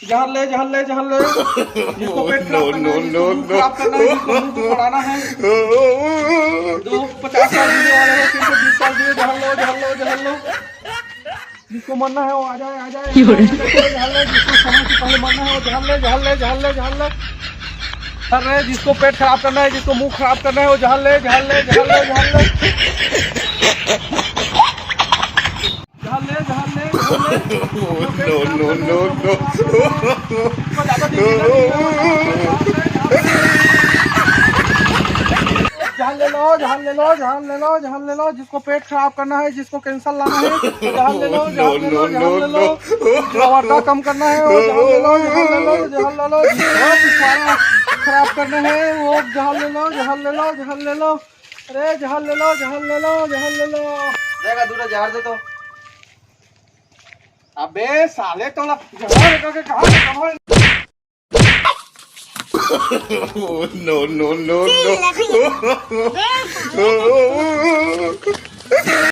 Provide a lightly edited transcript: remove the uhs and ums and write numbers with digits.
जहर ले जहर ले जहर ले। जिसको पेट खराब करना है, जिसको मुंह खराब करना है, जिसको मुंह को पड़ाना है, जो 50 साल जीने वाले हो 320 साल जिए, जहर लो जहर लो जहर लो। जिसको मरना है वो आ जाए जहर ले। जिसको समय से पहले मरना है वो जहर ले जहर ले जहर ले जहर ले। जहर ले। जिसको पेट खराब करना है, जिसको मुंह खराब करना है वो जहर ले जहर ले जहर ले जहर ले। जहर ले जहर ले No, no, no, no. जहर ले लो जहर ले लो जहर ले लो जहर ले लो। जिसको पेट खराब करना है, जिसको कैंसर लाना है जहर ले लो जहर ले लो जहर ले लो। वसा कम करना है वो जहर ले लो जहर ले लो जहर ले लो। जिसको पिछवाड़ा खराब करना है वो जहर ले लो जहर ले लो जहर ले लो। अरे जहर ले लो जहर ले लो जहर ले लो। देखा दूसरा जहर दे तो। अबे साले तो जहर करके कहाँ No, no, no, no.